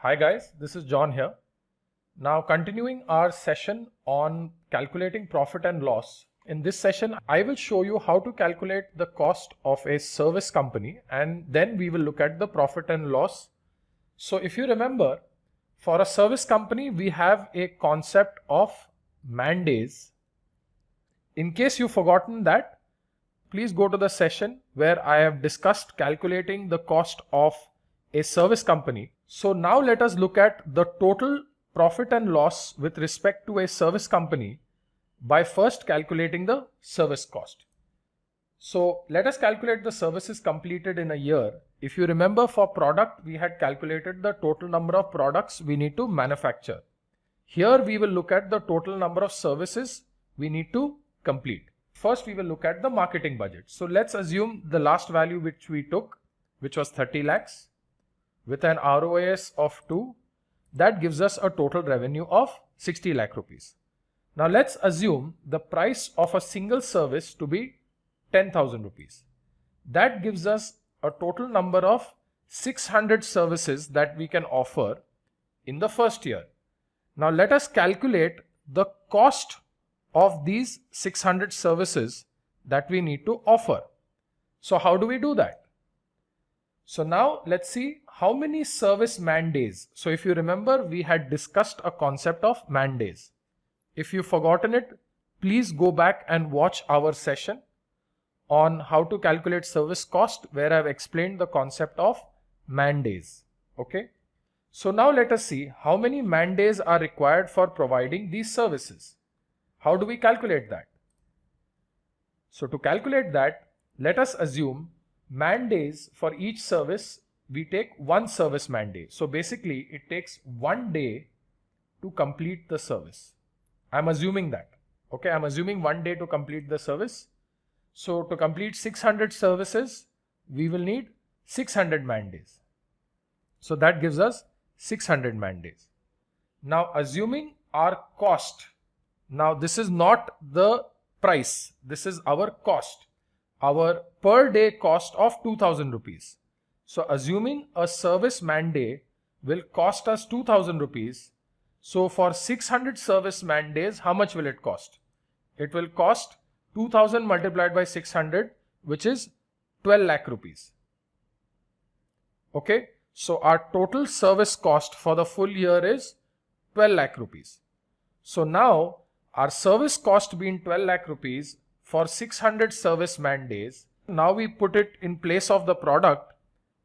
Hi guys, this is John here. Now continuing our session on calculating profit and loss. In this session, I will show you how to calculate the cost of a service company and then we will look at the profit and loss. So if you remember, for a service company, we have a concept of man days. In case you've forgotten that, please go to the session where I have discussed calculating the cost of a service company. So now let us look at the total profit and loss with respect to a service company by first calculating the service cost. So let us calculate the services completed in a year. If you remember, for product, we had calculated the total number of products we need to manufacture. Here we will look at the total number of services we need to complete. First, we will look at the marketing budget. So let's assume the last value which we took, which was 30 lakhs with an ROAS of 2, that gives us a total revenue of 60 lakh rupees. Now let's assume the price of a single service to be 10,000 rupees. That gives us a total number of 600 services that we can offer in the first year. Now let us calculate the cost of these 600 services that we need to offer. So how do we do that? So now let's see how many service man days. So if you remember, we had discussed a concept of man days. If you've forgotten it, please go back and watch our session on how to calculate service cost, where I've explained the concept of man days. Okay. So now let us see how many man days are required for providing these services. How do we calculate that? So to calculate that, let us assume man days for each service. We take one service man day. So basically it takes 1 day to complete the service. I'm assuming that. Okay, I'm assuming 1 day to complete the service. So to complete 600 services, we will need 600 man days. So that gives us 600 man days. Now assuming our cost. Now this is not the price. This is our cost. Our per day cost of 2000 rupees. So assuming a service man day will cost us 2000 rupees. So for 600 service man days, how much will it cost? It will cost 2000 multiplied by 600, which is 12 lakh rupees. Okay. So our total service cost for the full year is 12 lakh rupees. So now our service cost being 12 lakh rupees for 600 service man days. Now we put it in place of the product.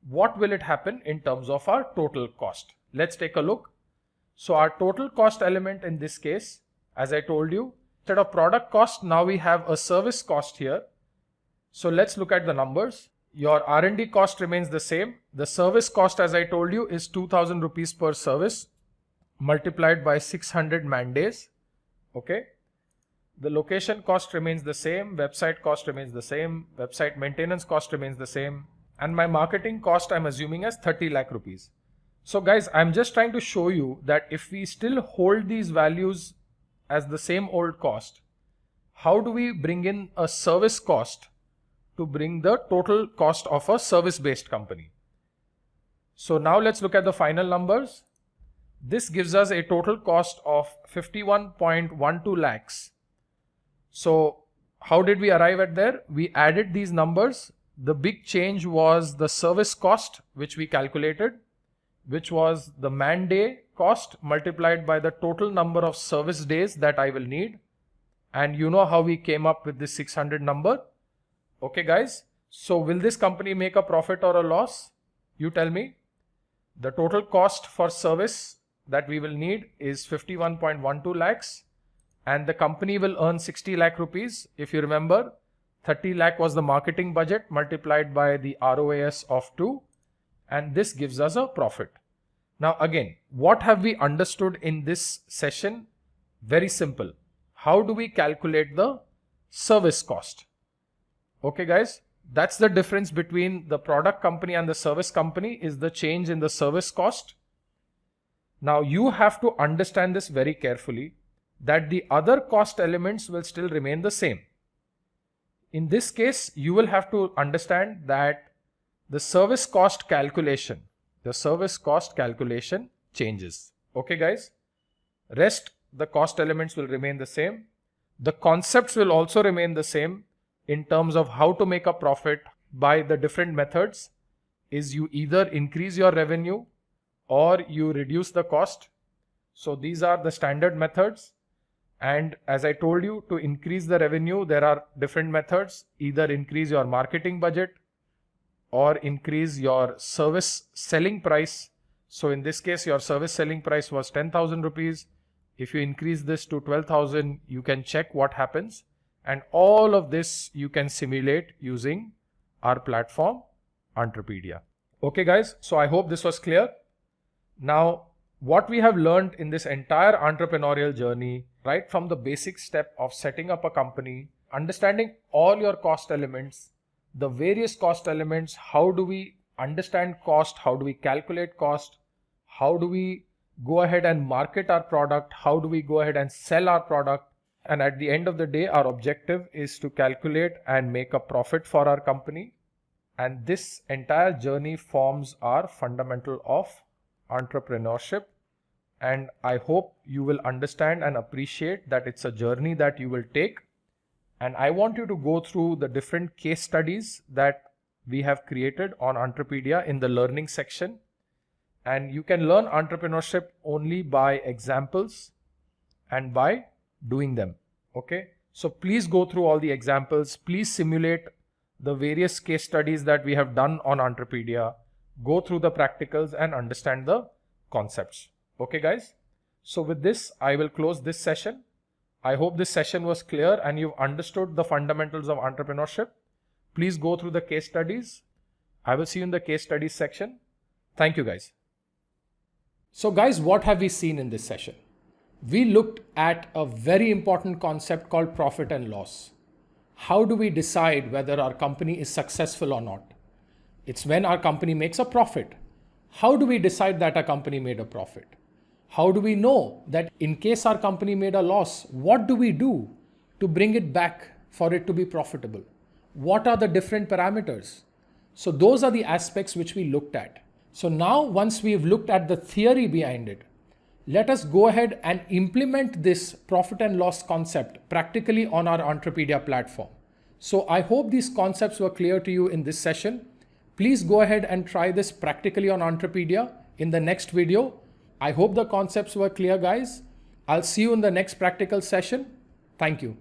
What will it happen in terms of our total cost? Let's take a look. So our total cost element in this case, as I told you, instead of product cost, now we have a service cost here. So let's look at the numbers. Your R&D cost remains the same. The service cost, as I told you, is 2000 rupees per service multiplied by 600 man days. Okay. The location cost remains the same. Website cost remains the same. Website maintenance cost remains the same. And my marketing cost I'm assuming as 30 lakh rupees. So guys, I'm just trying to show you that if we still hold these values as the same old cost, how do we bring in a service cost to bring the total cost of a service-based company? So now let's look at the final numbers. This gives us a total cost of 51.12 lakhs. So how did we arrive at there? We added these numbers. The big change was the service cost, which we calculated, which was the man day cost multiplied by the total number of service days that I will need. And you know how we came up with this 600 number. Okay guys, so will this company make a profit or a loss? You tell me. The total cost for service that we will need is 51.12 lakhs and the company will earn 60 lakh rupees. If you remember, 30 lakh was the marketing budget multiplied by the ROAS of 2 and this gives us a profit. Now again, what have we understood in this session? Very simple. How do we calculate the service cost? Okay guys, that's the difference between the product company and the service company, is the change in the service cost. Now you have to understand this very carefully, that the other cost elements will still remain the same. In this case, you will have to understand that the service cost calculation changes. Okay guys, rest the cost elements will remain the same. The concepts will also remain the same in terms of how to make a profit by the different methods. Is you either increase your revenue or you reduce the cost. So these are the standard methods. And as I told you, to increase the revenue, there are different methods. Either increase your marketing budget or increase your service selling price. So in this case, your service selling price was 10,000 rupees. If you increase this to 12,000, you can check what happens. And all of this you can simulate using our platform, Entrepedia. Okay guys, so I hope this was clear. Now, what we have learned in this entire entrepreneurial journey, right from the basic step of setting up a company, understanding all your cost elements, the various cost elements, how do we understand cost, how do we calculate cost, how do we go ahead and market our product, how do we go ahead and sell our product, and at the end of the day, our objective is to calculate and make a profit for our company. And this entire journey forms our fundamental of entrepreneurship. And I hope you will understand and appreciate that it's a journey that you will take. And I want you to go through the different case studies that we have created on Entrepedia in the learning section. And you can learn entrepreneurship only by examples and by doing them. Okay. So please go through all the examples. Please simulate the various case studies that we have done on Entrepedia. Go through the practicals and understand the concepts. Okay guys. So with this, I will close this session. I hope this session was clear and you've understood the fundamentals of entrepreneurship. Please go through the case studies. I will see you in the case studies section. Thank you guys. So guys, what have we seen in this session? We looked at a very important concept called profit and loss. How do we decide whether our company is successful or not? It's when our company makes a profit. How do we decide that our company made a profit? How do we know that in case our company made a loss, what do we do to bring it back for it to be profitable? What are the different parameters? So those are the aspects which we looked at. So now once we've looked at the theory behind it, let us go ahead and implement this profit and loss concept practically on our Entrepedia platform. So I hope these concepts were clear to you in this session. Please go ahead and try this practically on Entrepedia in the next video. I hope the concepts were clear, guys. I'll see you in the next practical session. Thank you.